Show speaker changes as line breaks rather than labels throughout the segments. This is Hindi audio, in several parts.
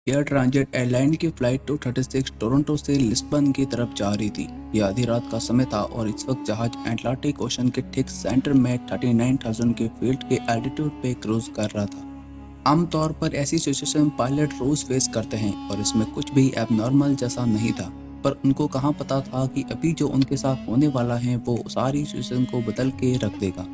एयर ट्रांजिट एयरलाइन की फ्लाइट 236 टोरंटो से लिस्बन की तरफ जा रही थी। यह आधी रात का समय था और इस वक्त जहाज अटलांटिक ओशन के ठीक सेंटर में 39,000 के फीट के एल्टीट्यूड पे क्रूज कर रहा था। आमतौर पर ऐसी सिचुएशन पायलट रोज फेस करते हैं और इसमें कुछ भी एबनॉर्मल जैसा नहीं था, पर उनको कहाँ पता था कि अभी जो उनके साथ होने वाला है वो सारी सिचुएशन को बदल के रख देगा।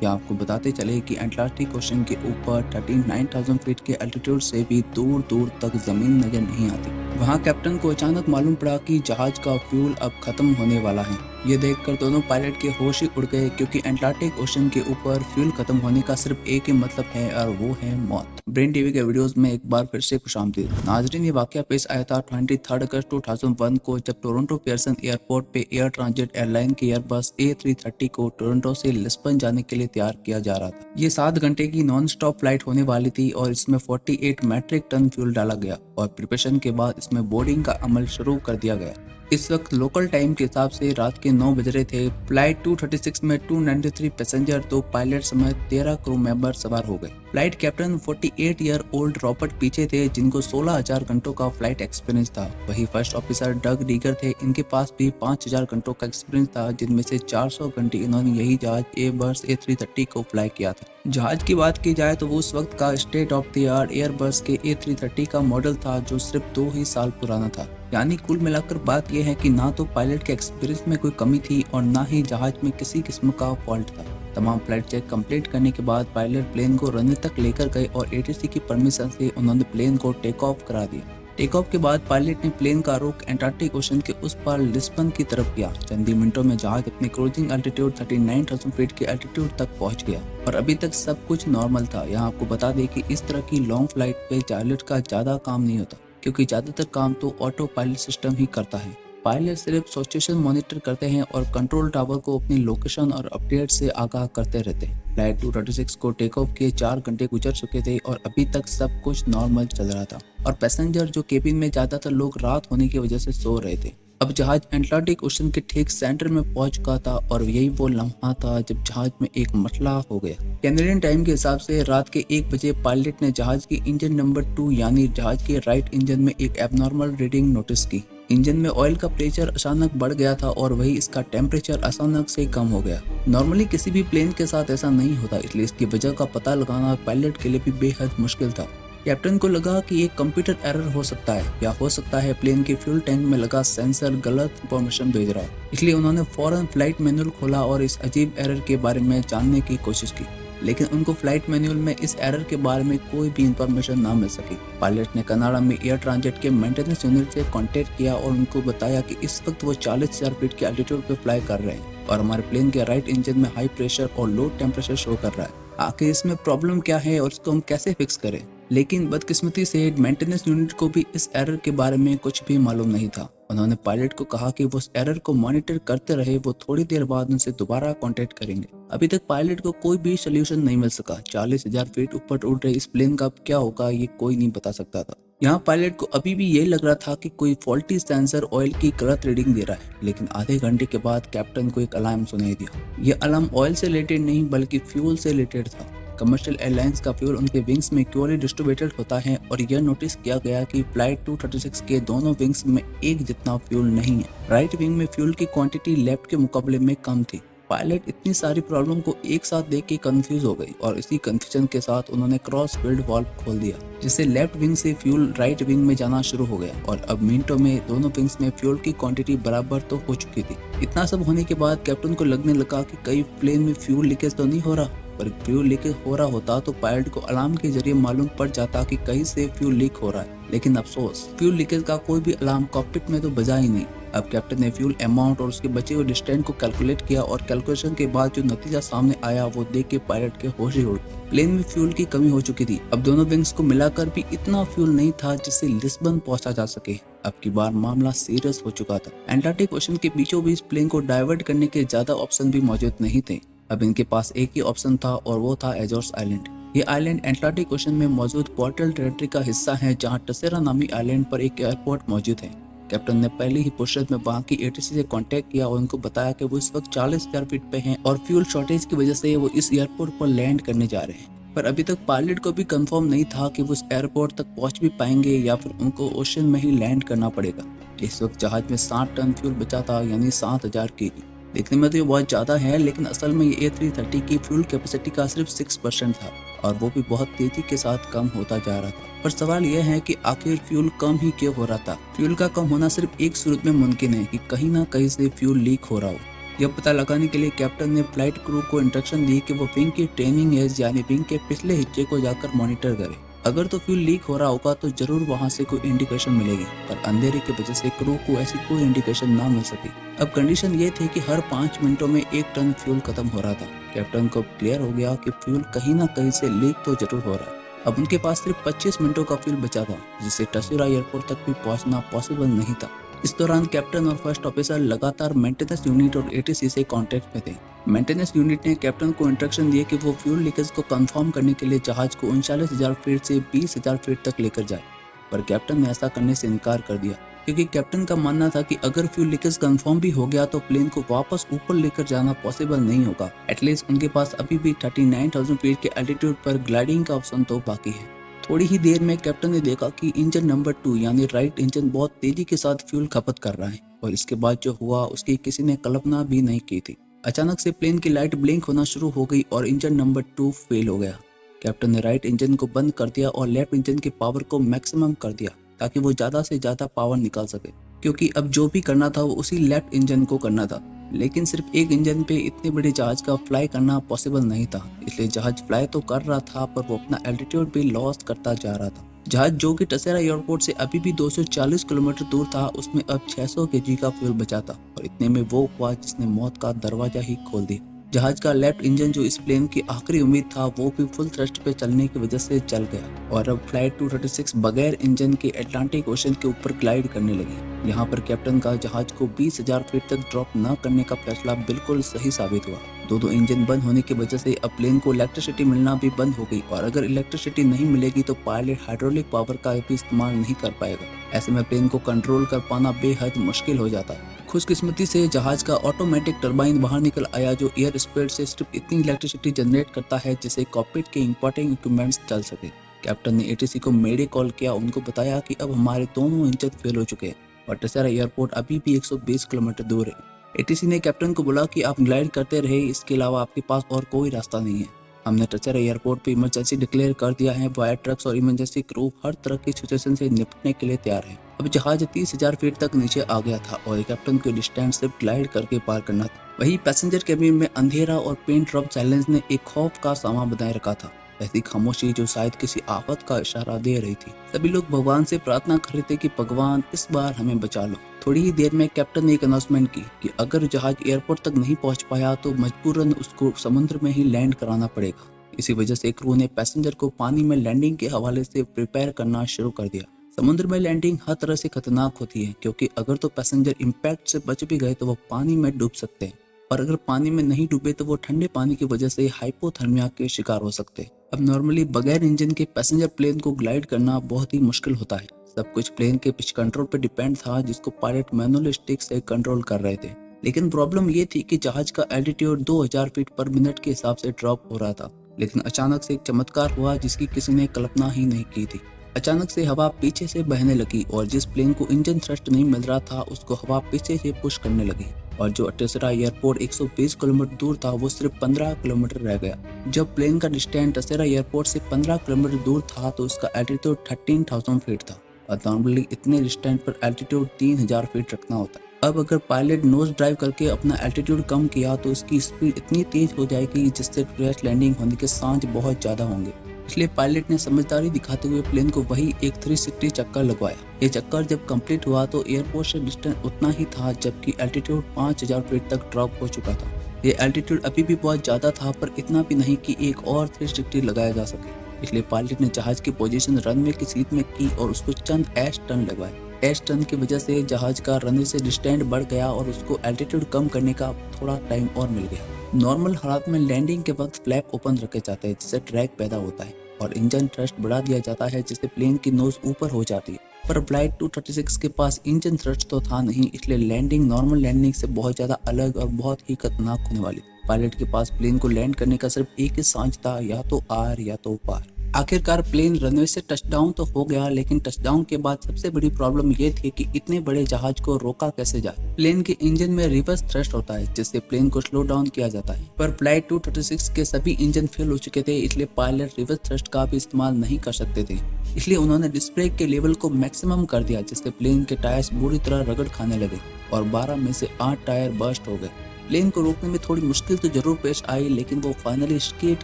या आपको बताते चले कि अटलांटिक ओशन के ऊपर 39,000 फीट के एल्टीट्यूड से भी दूर दूर तक जमीन नजर नहीं आती। वहाँ कैप्टन को अचानक मालूम पड़ा कि जहाज का फ्यूल अब खत्म होने वाला है। ये देखकर दोनों पायलट के होश ही उड़ गए, क्योंकि अटलांटिक ओशन के ऊपर फ्यूल खत्म होने का सिर्फ एक ही मतलब है और वो है मौत। ब्रेन टीवी के वीडियोस में एक बार फिर से खुशामदीद नाजरीन। ये वाकया पेश आया था 23 अगस्त 2001 को, जब टोरंटो पियर्सन एयरपोर्ट पे एयर ट्रांजिट एयरलाइन की एयरबस A330 को टोरंटो से लिस्बन जाने के लिए तैयार किया जा रहा था। ये 7 घंटे की नॉन स्टॉप फ्लाइट होने वाली थी और इसमें 48 मैट्रिक टन फ्यूल डाला गया और प्रिपरेशन के बाद इसमें बोर्डिंग का अमल शुरू कर दिया गया। इस वक्त लोकल टाइम के हिसाब से रात के 9 बज रहे थे। फ्लाइट 236 में 293 पैसेंजर, 2 पायलट समेत 13 क्रू मेंबर सवार हो गए। Flight captain 48 year old Robert पीछे थे, जिनको 16,000 घंटों का फ्लाइट एक्सपीरियंस था। वही फर्स्ट ऑफिसर डग रीगर थे, इनके पास भी 5,000 घंटों का एक्सपीरियंस था, जिनमें से 400 घंटे इन्होंने यही जहाज एयरबस A330 को फ्लाई किया था। जहाज की बात की जाए तो वो उस वक्त का state of the art Airbus के A330 का मॉडल था, जो सिर्फ 2 ही साल पुराना था। यानी कुल मिलाकर बात यह है कि ना तो पायलट के एक्सपीरियंस में कोई कमी थी और ना ही जहाज में किसी किस्म का फॉल्ट था। तमाम फ्लाइट चेक कंप्लीट करने के बाद पायलट प्लेन को रनवे तक लेकर गए और ATC की परमिशन से उन्होंने प्लेन को टेक ऑफ करा दिया। टेक ऑफ के बाद पायलट ने प्लेन का रुख अटलांटिक ओशन के उस पार लिस्बन की तरफ किया। चंद ही मिनटों में जहाज अपने क्रूजिंग एल्टीट्यूड 39,000 फीट के एल्टीट्यूड तक पहुंच गया और अभी तक सब कुछ नॉर्मल था। यहाँ आपको बता दें कि इस तरह की लॉन्ग फ्लाइट पे पायलट का ज्यादा काम नहीं होता, क्योंकि ज्यादातर काम तो ऑटो पायलट सिस्टम ही करता है। पायलट सिर्फ सिचुएशन मॉनिटर करते हैं और कंट्रोल टावर को अपनी लोकेशन और अपडेट से आगाह करते रहते हैं। फ्लाइट 236 को टेक ऑफ किए 4 घंटे गुजर चुके थे और अभी तक सब कुछ नॉर्मल चल रहा था और पैसेंजर जो केबिन में ज्यादातर लोग रात होने की वजह से सो रहे थे। अब जहाज अटलांटिक ओशन के ठीक सेंटर में पहुंच चुका था और यही वो लम्हा था जब जहाज में एक मसला हो गया। कैनेडियन टाइम के हिसाब से रात के 1 बजे पायलट ने जहाज की इंजन नंबर 2 यानी जहाज के राइट इंजन में एक एबनॉर्मल रीडिंग नोटिस की। इंजन में ऑयल का प्रेशर अचानक बढ़ गया था और वही इसका टेम्परेचर अचानक से कम हो गया। नॉर्मली किसी भी प्लेन के साथ ऐसा नहीं होता, इसलिए इसकी वजह का पता लगाना पायलट के लिए भी बेहद मुश्किल था। कैप्टन को लगा कि एक कंप्यूटर एरर हो सकता है या हो सकता है प्लेन के फ्यूल टैंक में लगा सेंसर गलत इंफॉर्मेशन भेज रहा है। इसलिए उन्होंने फौरन फ्लाइट मैनुअल खोला और इस अजीब एरर के बारे में जानने की कोशिश की, लेकिन उनको फ्लाइट मैनुअल में इस एरर के बारे में कोई भी इंफॉर्मेशन ना मिल सकी। पायलट ने कनाडा में एयर ट्रांजिट के मेंटेनेंस यूनिट से कांटेक्ट किया और उनको बताया कि इस वक्त वो 40,000 फीट के एल्टीट्यूड पे फ्लाई कर रहे हैं और हमारे प्लेन के राइट इंजन में हाई प्रेशर और लो टेम्परेचर शो कर रहा है। आखिर इसमें प्रॉब्लम क्या है और इसको हम कैसे फिक्स करें। लेकिन बदकिस्मती से मेंटेनेंस यूनिट को भी इस एरर के बारे में कुछ भी मालूम नहीं था। उन्होंने पायलट को कहा कि वो उस एरर को मॉनिटर करते रहे, वो थोड़ी देर बाद उनसे दोबारा कांटेक्ट करेंगे। अभी तक पायलट को कोई भी सोल्यूशन नहीं मिल सका। 40,000 फीट ऊपर उड़ रहे इस प्लेन का क्या होगा ये कोई नहीं बता सकता था। यहाँ पायलट को अभी भी यही लग रहा था कि कोई फॉल्टी सेंसर ऑयल की गलत रीडिंग दे रहा है, लेकिन आधे घंटे के बाद कैप्टन को एक अलार्म सुनाई दिया। ये अलार्म ऑयल से रिलेटेड नहीं बल्कि फ्यूल से रिलेटेड था। कमर्शियल एयरलाइंस का फ्यूल उनके विंग्स में इक्वली डिस्ट्रीब्यूटेड होता है और यह नोटिस किया गया कि फ्लाइट 236 के दोनों विंग्स में एक जितना फ्यूल नहीं है। राइट विंग में फ्यूल की क्वांटिटी लेफ्ट के मुकाबले में कम थी। पायलट इतनी सारी प्रॉब्लम को एक साथ देख के कंफ्यूज हो गई और इसी कंफ्यूजन के साथ उन्होंने क्रॉस फील्ड वाल्व खोल दिया, जिससे लेफ्ट विंग से फ्यूल राइट विंग में जाना शुरू हो गया और अब मिनटों में दोनों विंग्स में फ्यूल की क्वांटिटी बराबर तो हो चुकी थी। इतना सब होने के बाद कैप्टन को लगने लगा कि कई प्लेन में फ्यूल लीकेज तो नहीं हो रहा, पर फ्यूल लीकेज हो रहा होता तो पायलट को अलार्म के जरिए मालूम पड़ जाता कि कहीं से फ्यूल लीक हो रहा है। लेकिन अफसोस, फ्यूल लीकेज का कोई भी अलार्म कॉकपिट में तो बजा ही नहीं। अब कैप्टन ने फ्यूल अमाउंट और उसके बचे हुए डिस्टेंस को कैलकुलेट किया और कैलकुलेशन के बाद जो नतीजा सामने आया वो देख के पायलट के होश ही उड़ गए। प्लेन में फ्यूल की कमी हो चुकी थी। अब दोनों विंग्स को मिलाकर भी इतना फ्यूल नहीं था जिससे लिस्बन पहुंचा जा सके। अब की बार मामला सीरियस हो चुका था। अटलांटिक ओशन के बीचों बीच प्लेन को डाइवर्ट करने के ज्यादा ऑप्शन भी मौजूद नहीं थे। अब इनके पास एक ही ऑप्शन था और वो था एजोर्स आइलैंड। ये आइलैंड अटलांटिक ओशन में मौजूद पोर्टल टेरिटरी का हिस्सा है, जहां टसेरा नामी आइलैंड पर एक एयरपोर्ट मौजूद है। कैप्टन ने पहले ही फुर्सत में वहां की ATC से कांटेक्ट किया और उनको बताया कि वो इस वक्त 40,000 फीट पे हैं और फ्यूल शॉर्टेज की वजह से वो इस एयरपोर्ट पर लैंड करने जा रहे हैं। पर अभी तक पायलट को भी कंफर्म नहीं था कि वो उस एयरपोर्ट तक पहुंच भी पाएंगे या फिर उनको ओशन में ही लैंड करना पड़ेगा। इस वक्त जहाज में 60 टन फ्यूल बचा था, यानी 7000 केजी। देखने में तो ये बहुत ज़्यादा है, लेकिन असल में ये A330 की फ्यूल कैपेसिटी का सिर्फ 6% था, और वो भी बहुत तेजी के साथ कम होता जा रहा था। पर सवाल यह है कि आखिर फ्यूल कम ही क्यों हो रहा था। फ्यूल का कम होना सिर्फ एक सूरत में मुमकिन है कि कहीं ना कहीं से फ्यूल लीक हो रहा हो। यह पता लगाने के लिए कैप्टन ने फ्लाइट क्रू को इंस्ट्रक्शन दी कि वो विंग की ट्रेनिंग एज यानी विंग के पिछले हिस्से को जाकर मॉनिटर करे। अगर तो फ्यूल लीक हो रहा होगा तो जरूर वहां से कोई इंडिकेशन मिलेगी, पर अंधेरे की वजह से क्रू को ऐसी कोई इंडिकेशन ना मिल सकी। अब कंडीशन ये थी कि हर 5 मिनटों में 1 टन फ्यूल खत्म हो रहा था। कैप्टन को क्लियर हो गया कि फ्यूल कहीं ना कहीं से लीक तो जरूर हो रहा है। अब उनके पास सिर्फ 25 मिनटों का फ्यूल बचा था, जिससे टसूरा एयरपोर्ट तक भी पहुंचना पॉसिबल नहीं था। इस दौरान कैप्टन और फर्स्ट ऑफिसर लगातार मेंटेनेंस यूनिट और ATC से कांटेक्ट में थे। मेंटेनेंस यूनिट ने कैप्टन को इंस्ट्रक्शन दिए कि वो फ्यूल लीकेज को कंफर्म करने के लिए जहाज को 39,000 फीट से 20,000 फीट तक लेकर जाए, पर कैप्टन ने ऐसा करने से इनकार कर दिया, क्योंकि कैप्टन का मानना था कि अगर फ्यूल लीकेज कंफर्म भी हो गया तो प्लेन को वापस ऊपर लेकर जाना पॉसिबल नहीं होगा। एटलीस्ट उनके पास अभी भी 39,000 फीट के एल्टीट्यूड पर ग्लाइडिंग का ऑप्शन तो बाकी है। थोड़ी ही देर में कैप्टन ने देखा कि इंजन नंबर 2 यानी राइट इंजन बहुत तेजी के साथ फ्यूल खपत कर रहा है, और इसके बाद जो हुआ उसकी किसी ने कल्पना भी नहीं की थी। अचानक से प्लेन की लाइट ब्लिंक होना शुरू हो गई और इंजन नंबर 2 फेल हो गया। कैप्टन ने राइट इंजन को बंद कर दिया और लेफ्ट इंजन की पावर को मैक्सिमम कर दिया, ताकि वो ज्यादा से ज्यादा पावर निकाल सके, क्योंकि अब जो भी करना था वो उसी लेफ्ट इंजन को करना था। लेकिन सिर्फ एक इंजन पे इतने बड़े जहाज का फ्लाई करना पॉसिबल नहीं था, इसलिए जहाज फ्लाई तो कर रहा था पर वो अपना एल्टीट्यूड भी लॉस करता जा रहा था। जहाज जो कि टसेरा एयरपोर्ट से अभी भी 240 किलोमीटर दूर था, उसमें अब 600 केजी का फ्यूल बचा था, और इतने में वो हुआ जिसने मौत का दरवाजा ही खोल दिया। जहाज का लेफ्ट इंजन, जो इस प्लेन की आखिरी उम्मीद था, वो भी फुल थ्रस्ट पे चलने की वजह से चल गया, और अब फ्लाइट 236 बगैर इंजन के अटलांटिक ओशन के ऊपर ग्लाइड करने लगी। यहाँ पर कैप्टन का जहाज को 20,000 फीट तक ड्रॉप न करने का फैसला बिल्कुल सही साबित हुआ। दो इंजन बंद होने की वजह से अब प्लेन को इलेक्ट्रिसिटी मिलना भी बंद हो गई, और अगर इलेक्ट्रिसिटी नहीं मिलेगी तो पायलट हाइड्रोलिक पावर का भी इस्तेमाल नहीं कर पाएगा। ऐसे में प्लेन को कंट्रोल कर पाना बेहद मुश्किल हो जाता है। खुशकिस्मती से जहाज का ऑटोमेटिक टरबाइन बाहर निकल आया, जो एयर स्पीड से सिर्फ इतनी इलेक्ट्रिसिटी जनरेट करता है जिससे कॉकपिट के इंपॉर्टेंट इक्विपमेंट्स चल सके। कैप्टन ने ATC को मेडे कॉल किया, उनको बताया कि अब हमारे दोनों इंजन फेल हो चुके हैं और टसेरा एयरपोर्ट अभी भी 120 किलोमीटर दूर है। ATC ने कैप्टन को बोला कि आप ग्लाइड करते रहे, इसके अलावा आपके पास और कोई रास्ता नहीं है। हमने टसेरा एयरपोर्ट पे इमरजेंसी डिक्लेयर कर दिया है। वायर ट्रक्स और इमरजेंसी क्रू हर तरह की सिचुएशन से निपटने के लिए तैयार है। अब जहाज 30,000 फीट तक नीचे आ गया था और कैप्टन को डिस्टेंस सिर्फ ग्लाइड करके पार करना था। वही पैसेंजर केबिन में अंधेरा और पेन ड्रॉप साइलेंस ने एक खौफ का सामा बनाए रखा था, ऐसी खामोशी जो शायद किसी आफत का इशारा दे रही थी। सभी लोग भगवान से प्रार्थना कर रहे थे कि भगवान इस बार हमें बचा लो। थोड़ी ही देर में कैप्टन ने एक अनाउंसमेंट की कि अगर जहाज एयरपोर्ट तक नहीं पहुंच पाया तो मजबूरन उसको समुद्र में ही लैंड कराना पड़ेगा। इसी वजह से क्रू ने पैसेंजर को पानी में लैंडिंग के हवाले से प्रिपेयर करना शुरू कर दिया। समुद्र में लैंडिंग हर तरह से खतरनाक होती है, क्योंकि अगर तो पैसेंजर इम्पैक्ट से बच भी गए तो वो पानी में डूब सकते हैं, और अगर पानी में नहीं डूबे तो वो ठंडे पानी की वजह से हाइपोथर्मिया के शिकार हो सकते हैं। अब नॉर्मली बगैर इंजन के पैसेंजर प्लेन को ग्लाइड करना बहुत ही मुश्किल होता है। सब कुछ प्लेन के पिच कंट्रोल पर डिपेंड था, जिसको पायलट मैनुअल स्टिक से कंट्रोल कर रहे थे। लेकिन प्रॉब्लम ये थी कि जहाज का एल्टीट्यूड 2000 फीट पर मिनट के हिसाब से ड्रॉप हो रहा था। लेकिन अचानक से एक चमत्कार हुआ जिसकी किसी ने कल्पना ही नहीं की थी। अचानक से हवा पीछे से बहने लगी और जिस प्लेन को इंजन थ्रस्ट नहीं मिल रहा था उसको हवा पीछे से पुश करने लगी, और जो टसेरा एयरपोर्ट 120 किलोमीटर दूर था वो सिर्फ 15 किलोमीटर रह गया। जब प्लेन का डिस्टेंस टसेरा एयरपोर्ट से 15 किलोमीटर दूर था तो उसका एल्टीट्यूड 13,000 फीट था, और नॉर्मली इतने डिस्टेंस पर एल्टीट्यूड 3,000 फीट रखना होता है। अब अगर पायलट नोज ड्राइव करके अपना एल्टीट्यूड कम किया तो उसकी स्पीड इतनी तेज हो जाएगी जिससे क्रैश लैंडिंग होने के चांस बहुत ज्यादा होंगे। इसलिए पायलट ने समझदारी दिखाते हुए प्लेन को वही एक 360 चक्कर लगवाया। ये चक्कर जब कंप्लीट हुआ तो एयरपोर्ट से डिस्टेंस उतना ही था, जबकि एल्टीट्यूड 5,000 फीट तक ड्रॉप हो चुका था। ये एल्टीट्यूड अभी भी बहुत ज्यादा था, पर इतना भी नहीं कि एक और 360 लगाया जा सके। इसलिए पायलट ने जहाज की पोजीशन रनवे की सीट में की और उसको चंद एश टर्न लगवाए। एश टर्न की वजह से जहाज का रनवे से डिस्टेंस बढ़ गया और उसको एल्टीट्यूड कम करने का थोड़ा टाइम और मिल गया। नॉर्मल हालात में लैंडिंग के वक्त फ्लैप ओपन रखे जाते हैं जिससे ड्रैग पैदा होता है और इंजन थ्रस्ट बढ़ा दिया जाता है जिससे प्लेन की नोज ऊपर हो जाती है। पर फ्लाइट 236 के पास इंजन थ्रस्ट तो था नहीं, इसलिए लैंडिंग नॉर्मल लैंडिंग से बहुत ज्यादा अलग और बहुत ही खतरनाक होने वाली। पायलट के पास प्लेन को लैंड करने का सिर्फ एक ही सांच था, या तो आर या तो पार। आखिरकार प्लेन रनवे से टचडाउन तो हो गया, लेकिन टचडाउन के बाद सबसे बड़ी प्रॉब्लम ये थी कि इतने बड़े जहाज को रोका कैसे जाए। प्लेन के इंजन में रिवर्स थ्रस्ट होता है, जिससे प्लेन को स्लो डाउन किया जाता है, पर फ्लाइट 236 के सभी इंजन फेल हो चुके थे, इसलिए पायलट रिवर्स थ्रस्ट का भी इस्तेमाल नहीं कर सकते थे। इसलिए उन्होंने डिस्क ब्रेक के लेवल को मैक्सिमम कर दिया, जिससे प्लेन के टायर्स बुरी तरह रगड़ खाने लगे और 12 में से 8 टायर बर्स्ट हो गए। प्लेन को रोकने में थोड़ी मुश्किल तो जरूर पेश आई, लेकिन वो फाइनली स्केट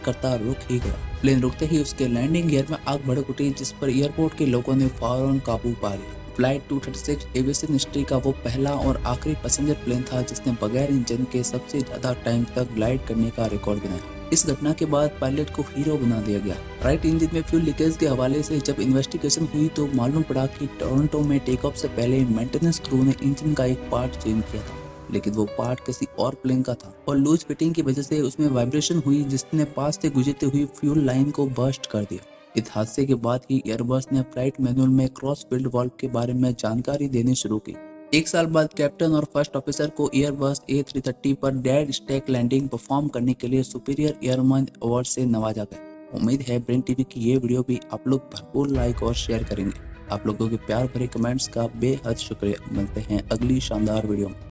करता रुक ही गया। प्लेन रुकते ही उसके लैंडिंग गियर में आग भड़क उठी, जिस पर एयरपोर्ट के लोगों ने फौरन काबू पा लिया। फ्लाइट 236 एविएशन हिस्ट्री का वो पहला और आखिरी पैसेंजर प्लेन था जिसने बगैर इंजन के सबसे ज्यादा टाइम तक ग्लाइड करने का रिकॉर्ड बनाया। इस घटना के बाद पायलट को हीरो बना दिया गया। राइट इंजन में फ्यूल लीकेज के हवाले से जब इन्वेस्टिगेशन हुई तो मालूम पड़ा कि टोरंटो में टेक ऑफ से पहले मेंटेनेंस क्रू ने इंजन का एक पार्ट चेंज किया था, लेकिन वो पार्ट किसी और प्लेन का था और लूज फिटिंग की वजह से उसमें वाइब्रेशन हुई, जिसने पास से गुजरती हुई फ्यूल लाइन को बर्स्ट कर दिया। इस हादसे के बाद ही एयरबस ने फ्लाइट मैनुअल में क्रॉस फील्ड वाल्व के बारे में जानकारी देनी शुरू की। एक साल बाद कैप्टन और फर्स्ट ऑफिसर को एयरबस A330 पर डेड स्टैक लैंडिंग परफॉर्म करने के लिए सुपीरियर एयरमैन अवार्ड से नवाजा गया। उम्मीद है ब्रेन टीवी की ये वीडियो भी आप लोग भरपूर लाइक और शेयर करेंगे। आप लोगों के प्यार भरे कमेंट्स का बेहद शुक्रिया। मिलते हैं अगली शानदार वीडियो में।